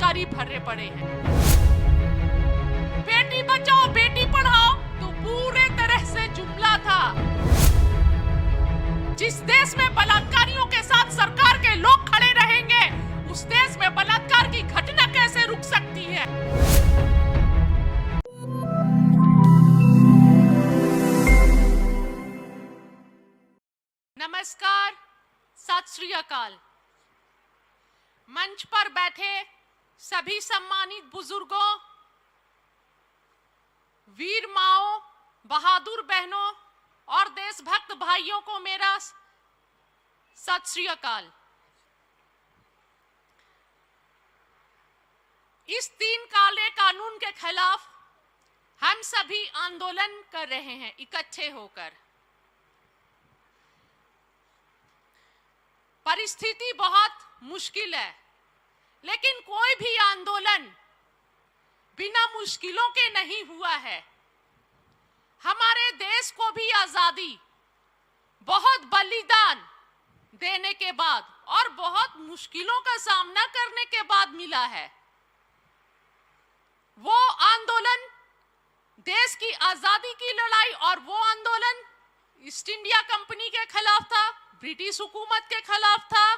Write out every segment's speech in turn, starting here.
आंदोलनकारी भरे पड़े हैं। बेटी बचाओ बेटी पढ़ाओ तो पूरे तरह से जुमला था। जिस देश में बलात्कारियों के साथ सरकार के लोग खड़े रहेंगे, उस देश में बलात्कार की घटना कैसे रुक सकती है? नमस्कार, सत श्री अकाल। मंच पर बैठे सभी सम्मानित बुजुर्गों, वीर माओं, बहादुर बहनों और देशभक्त भाइयों को मेरा सत श्री अकाल। इस 3 काले कानून के खिलाफ हम सभी आंदोलन कर रहे हैं इकट्ठे होकर। परिस्थिति बहुत मुश्किल है, लेकिन कोई भी आंदोलन बिना मुश्किलों के नहीं हुआ है। हमारे देश को भी आजादी बहुत बलिदान देने के बाद और बहुत मुश्किलों का सामना करने के बाद मिला है। वो आंदोलन देश की आजादी की लड़ाई और वो आंदोलन ईस्ट इंडिया कंपनी के खिलाफ था, ब्रिटिश हुकूमत के खिलाफ था।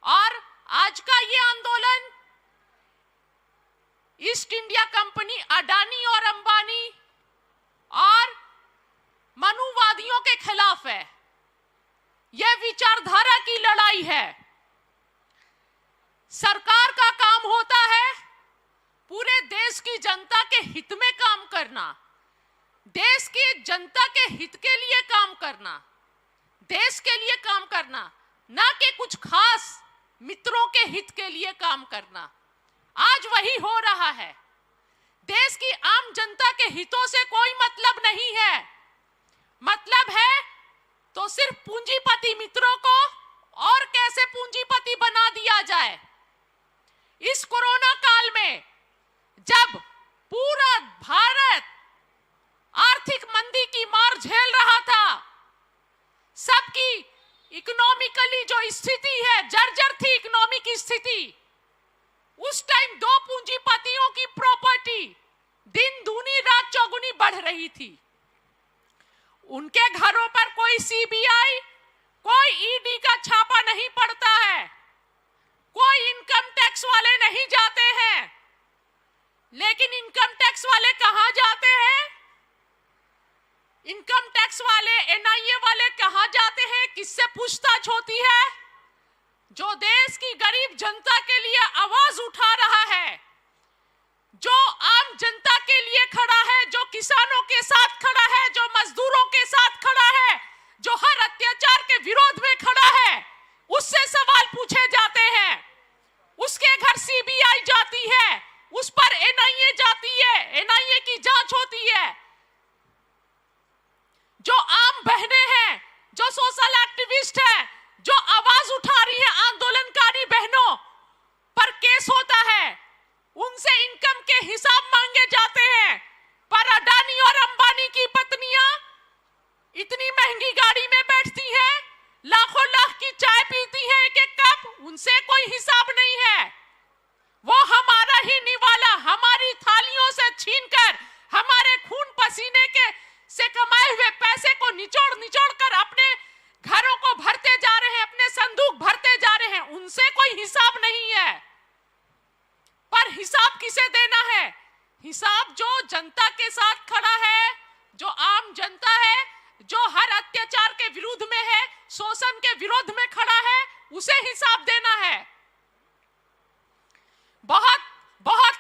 और आज का ये आंदोलन ईस्ट इंडिया कंपनी, अडानी और अंबानी और मनुवादियों के खिलाफ है। यह विचारधारा की लड़ाई है। सरकार का काम होता है पूरे देश की जनता के हित में काम करना, देश की जनता के हित के लिए काम करना, देश के लिए काम करना, ना कि कुछ खास मित्रों के हित के लिए काम करना। आज वही हो रहा है। देश की आम जनता के हितों से कोई मतलब नहीं है। मतलब है तो सिर्फ पूंजीपति मित्रों को और कैसे पूंजीपति बना दिया जाए। इस कोरोना काल में जब पूरा भारत आर्थिक मंदी की मार झेल रहा था, सबकी इकोनॉमिकली जो स्थिति है, जर्जर थी इकोनॉमिक स्थिति, उस टाइम 2 पूंजीपतियों की प्रॉपर्टी दिन दूनी रात चौगुनी बढ़ रही थी। उनके घरों पर कोई सीबीआई, कोई ईडी का छापा नहीं पड़ता है, कोई इनकम टैक्स वाले नहीं जाते हैं। लेकिन इनकम टैक्स वाले कहां जाते हैं? इनकम टैक्स वाले, एनआईए वाले कहां जाते हैं? किससे पूछताछ होती है? जो देश की गरीब जनता के लिए आवाज उठा रहा है, जो आम जनता के लिए खड़ा है, जो किसानों के साथ खड़ा है, जो मजदूरों के साथ खड़ा है, जो हर अत्याचार के विरोध में खड़ा है, उससे सवाल पूछे जाते हैं। उसके घर सीबीआई जाती है, उस पर एनआईए जाती है, एनआईए की जांच होती है। जो आम बहनें हैं, जो सोशल एक्टिविस्ट हैं, जो आवाज उठा रही है आंदोलनकारी बहनों पर केस होता है, उनसे इनकम के हिसाब मांगे जाते हैं। पर अडानी और अंबानी की पत्नियां इतनी महंगी गाड़ी में बैठती हैं, लाखों लाख की चाय पीती हैं एक-एक कप, उनसे कोई हिसाब नहीं है। वो हमारा ही निवाला हमारी थालियों से छीनकर हमारे खून पसीने के से कमाए हुए पैसे को निचोड़ निचोड़ कर अपने घरों को भरते जा रहे हैं, अपने संदूक भरते जा रहे हैं। उनसे कोई हिसाब नहीं है। पर हिसाब किसे देना है? हिसाब जो जनता के साथ खड़ा है, जो आम जनता है, जो हर अत्याचार के विरोध में है, शोषण के विरोध में खड़ा है, उसे हिसाब देना है। बहुत बहुत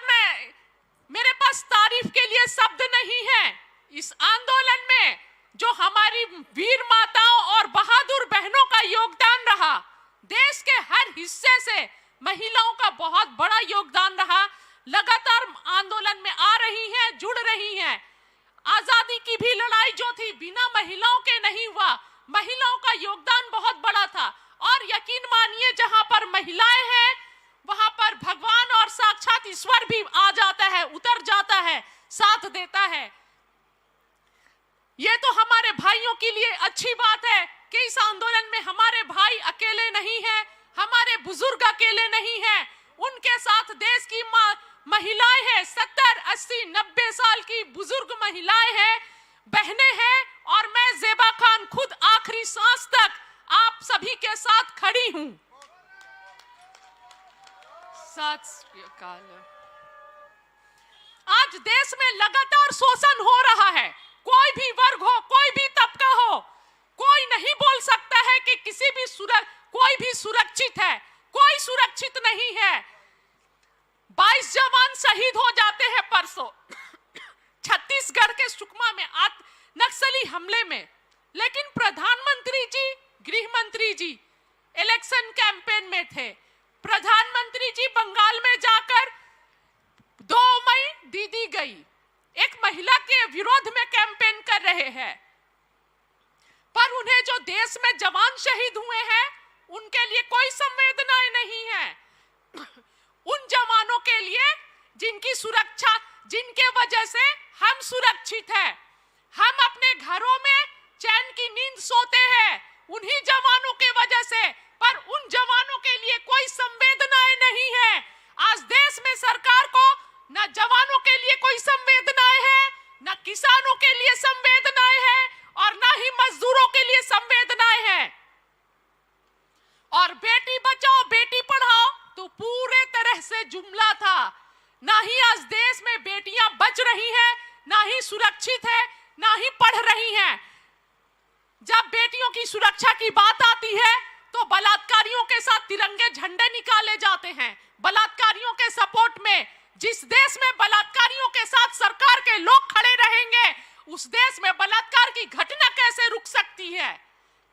मेरे पास तारीफ के लिए शब्द नहीं है। इस आंदोलन में जो हमारी वीर माताओं और बहादुर बहनों का योगदान रहा, देश के हर हिस्से से महिलाओं का बहुत बड़ा योगदान रहा, लगातार आंदोलन में आ रही हैं, जुड़ रही हैं। आजादी की भी लड़ाई जो थी बिना महिलाओं के नहीं हुआ। महिलाओं का योगदान बहुत बड़ा था। और यकीन मानिए, जहां पर महिलाएं हैं वहां पर भगवान और साक्षात ईश्वर भी आ जाता है, उतर जाता है, साथ देता है। ये तो हमारे भाइयों के लिए अच्छी बात है कि इस आंदोलन में हमारे भाई अकेले नहीं हैं, हमारे बुजुर्ग अकेले नहीं हैं। उनके साथ देश की महिलाएं हैं, 70, 80, 90 साल की बुजुर्ग महिलाएं हैं, बहनें हैं, और मैं ज़ेबा खान खुद आखिरी सांस तक आप सभी के साथ खड़ी हूं। सत श्री अकाल। आज देश में लगातार शोषण हो रहा है। कोई भी वर्ग हो, कोई भी तबका हो, कोई नहीं बोल सकता है कि कोई भी सुरक्षित है। कोई सुरक्षित नहीं है। 22 जवान शहीद हो जाते हैं परसों छत्तीसगढ़ के सुकमा में नक्सली हमले में, लेकिन प्रधानमंत्री जी, गृह मंत्री जी इलेक्शन कैंपेन में थे। प्रधानमंत्री जी बंगाल में जाकर 2 मई दीदी गई, एक महिला के विरोध में कैंपेन कर रहे हैं, पर उन्हें जो देश में जवान शहीद हुए हैं उनके लिए कोई संवेदनाएं नहीं है। उन जवानों के लिए जिनकी सुरक्षा, जिनके वजह से हम सुरक्षित हैं, हम अपने घरों में चैन की नींद सोते हैं, उन्हीं जवानों के वजह से, पर उन जवानों के लिए कोई संवेदनाएं नहीं है। आज देश में सरकार को न जवानों के लिए कोई संवेदनाएं है, न किसानों के लिए संवेदनाएं है, और न ही मजदूरों के लिए संवेदनाएं हैं। और बेटी बचाओ बेटी पढ़ाओ तो पूरे तरह से जुमला था। ना ही आज देश में बेटियां बच रही हैं, ना ही सुरक्षित है, ना ही पढ़ रही हैं। जब बेटियों की सुरक्षा की बात आती है तो बलात्कारियों के साथ तिरंगे झंडे निकाले जाते हैं। बलात्कारियों के सपोर्ट में, जिस देश में बलात्कारियों के साथ सरकार के लोग खड़े रहेंगे, उस देश में बलात्कार की घटना कैसे रुक सकती है?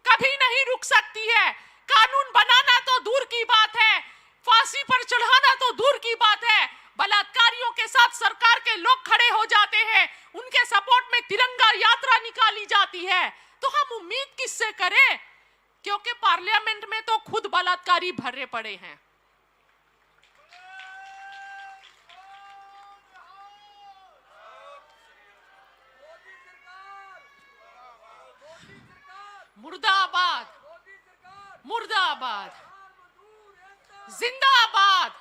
कभी नहीं रुक सकती है। कानून बनाना तो दूर की बात है, फांसी पर चढ़ाना तो दूर की बात है, बलात्कारियों के साथ सरकार के लोग खड़े हो जाते हैं, उनके सपोर्ट में तिरंगा यात्रा निकाली जाती है। तो हम उम्मीद किससे करें? क्योंकि पार्लियामेंट में तो खुद बलात्कारी भरे पड़े हैं। मुर्दाबाद, मुर्दाबाद, जिंदाबाद,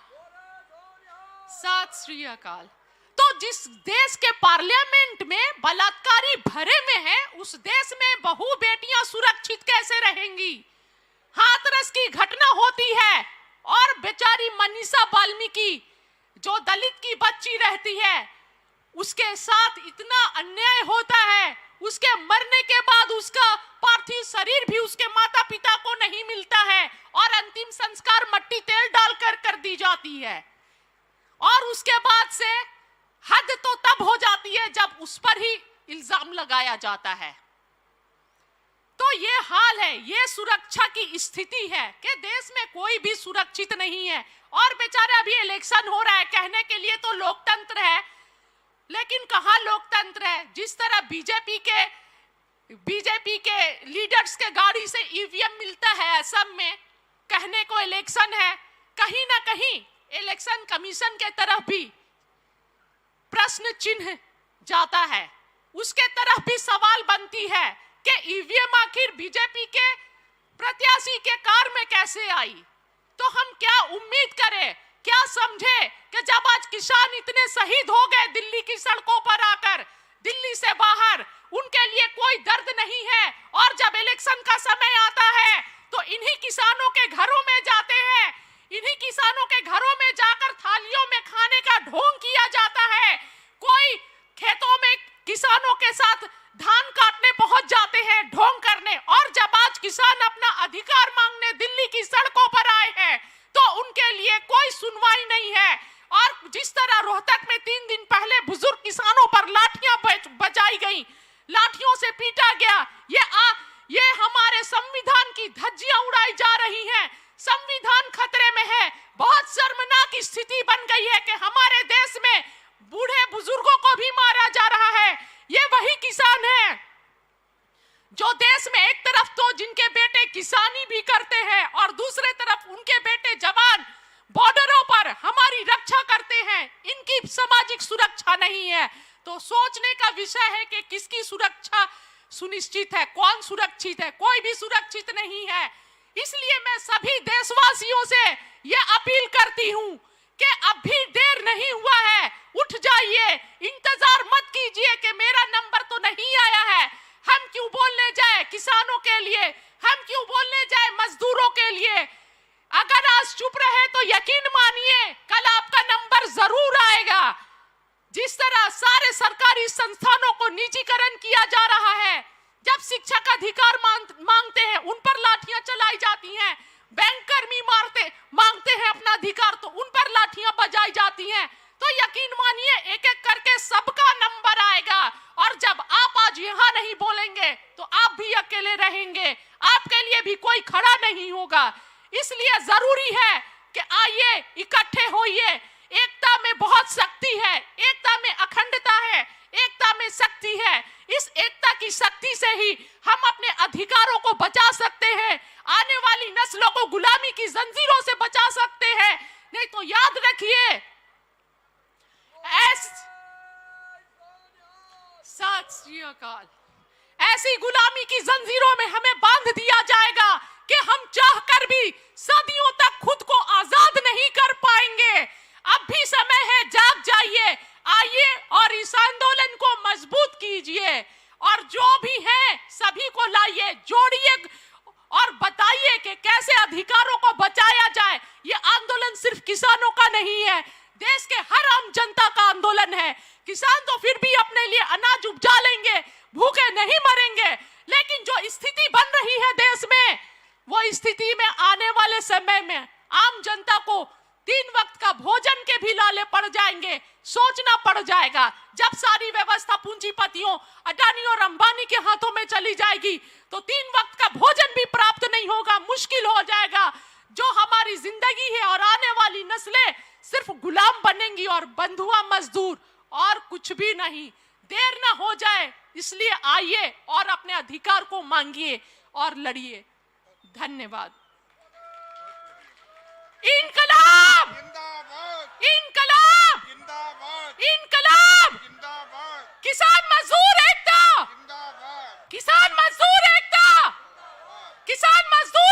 सत श्री अकाल। तो जिस देश के पार्लियामेंट में बलात्कारी भरे में है, उस देश में बहू बेटियां सुरक्षित कैसे रहेंगी? हाथरस की घटना होती है और बेचारी मनीषा वाल्मीकि जो दलित की बच्ची रहती है, उसके साथ इतना अन्याय होता है। उसके मरने के बाद उसका पार्थिव शरीर भी उसके माता पिता को नहीं मिलता है और अंतिम संस्कार मट्टी तेल डालकर कर दी जाती है। और उसके बाद से हद तो तब हो जाती है जब उस पर ही इल्जाम लगाया जाता है। तो ये हाल है, ये सुरक्षा की स्थिति है कि देश में कोई भी सुरक्षित नहीं है। और बेचारा अभी इलेक्शन हो रहा है, कहने के लिए तो लोकतंत्र है, लेकिन कहां लोकतंत्र है? जिस तरह बीजेपी के लीडर्स के गाड़ी से ईवीएम मिलता है असम में, कहने को इलेक्शन है, कहीं ना कहीं इलेक्शन कमीशन के तरफ भी प्रश्न चिन्ह जाता है। उसके तरफ भी सवाल बनती है कि ईवीएम आखिर बीजेपी के प्रत्याशी के कार में कैसे आई? तो हम क्या उम्मीद करें, क्या समझे कि जब आज किसान इतने शहीद हो गए दिल्ली की सड़कों पर आकर, दिल्ली से बाहर, उनके लिए कोई दर्द नहीं है, और जब इलेक्शन का समय आता है तो इन्हीं किसानों के घरों में जाते हैं, इन्हीं किसानों के घरों में जाकर थालियों में खाने का ढोंग किया जाता है। कोई खेतों में किसानों के साथ धान काटने पहुंच जाते हैं, ढोंग करने, और जब आज किसान अपना अधिकार मांगने दिल्ली की सड़कों पर आए हैं तो उनके लिए कोई सुनवाई नहीं है। और जिस तरह रोहतक में 3 दिन पहले बुजुर्ग किसानों पर लाठियां बजाई गई, लाठियों से पीटा गया, ये हमारे संविधान की धज्जियां उड़ाई जा रही हैं। संविधान खतरे में है। बहुत शर्मनाक स्थिति बन गई है कि हमारे देश में बूढ़े बुजुर्गों को भी मारा जा रहा है। ये वही किसान हैं जो देश में एक तरफ तो जिनके बेटे किसानी भी करते हैं और दूसरे तरफ उनके बेटे जवान बॉर्डरों पर हमारी रक्षा करते हैं। इनकी सामाजिक सुरक्षा नहीं है। तो सोचने का विषय है कि किसकी सुरक्षा सुनिश्चित है, कौन सुरक्षित है? कोई भी सुरक्षित नहीं है। इसलिए मैं सभी देशवासियों से यह अपील करती हूं कि अभी देर नहीं हुआ है, उठ जाइए, इंतजार मत कीजिए कि मेरा नंबर तो नहीं आया है। हम क्यों बोलने जाए किसानों के लिए, हम क्यों बोलने जाए मजदूरों के लिए। अगर आज चुप रहे तो यकीन मानिए कल आपका नंबर जरूर आएगा। जिस तरह सारे सरकारी संस्थानों को निजीकरण किया जा रहा है, जब शिक्षक अधिकार मांगते हैं उन पर लाठियां चलाई जाती हैं, बैंक कर्मी मांगते हैं अपना अधिकार तो उन पर लाठियां बजाई जाती हैं, तो यकीन मानिए एक एक करके सबका नंबर आएगा। और जब आप आज यहां नहीं बोलेंगे तो आप भी अकेले रहेंगे, आपके लिए भी कोई खड़ा नहीं होगा। इसलिए जरूरी है कि आइए इकट्ठे होइए। एकता में बहुत शक्ति है, एकता में अखंडता है, एकता में शक्ति है। इस एकता की शक्ति से ही हम अपने अधिकारों को बचा सकते हैं, आने वाली नस्लों को गुलामी की जंजीरों से बचा सकते हैं। नहीं तो याद रखिए, सत श्री अकाल, ऐसी गुलामी की जंजीरों में हमें बांध दिया जाएगा कि हम चाहकर भी सदियों तक खुद को आजाद नहीं कर पाएंगे। अब भी समय है, जाग जाइए, आइए और इस आंदोलन को मजबूत कीजिए और जो भी है सभी को लाइए, जोड़िए और बताइए कि कैसे अधिकारों को बचाया जाए। ये आंदोलन सिर्फ किसानों का नहीं है, देश के हर आम जनता का आंदोलन है। किसान तो फिर भी अपने लिए अनाज उपजा लेंगे, भूखे नहीं मरेंगे, लेकिन जो स्थिति बन रही है देश में, वो स्थिति में आने वाले समय में आम जनता को 3 वक्त का भोजन के भी लाले पड़ जाएंगे, सोचना पड़ जाएगा। जब सारी व्यवस्था पूंजीपतियों अडानी और अंबानी के हाथों में चली जाएगी तो 3 वक्त का भोजन भी प्राप्त नहीं होगा, मुश्किल हो जाएगा। जो हमारी जिंदगी है और आने वाली नस्लें सिर्फ गुलाम बनेंगी और बंधुआ मजदूर, और कुछ भी नहीं। देर ना हो जाए, इसलिए आइए और अपने अधिकार को मांगिए और लड़िए। धन्यवाद। इनकलाब जिंदाबाद, इनकलाब जिंदाबाद, इनकलाब जिंदाबाद, किसान मजदूर एकता जिंदाबाद, किसान मजदूर एकता, किसान मजदूर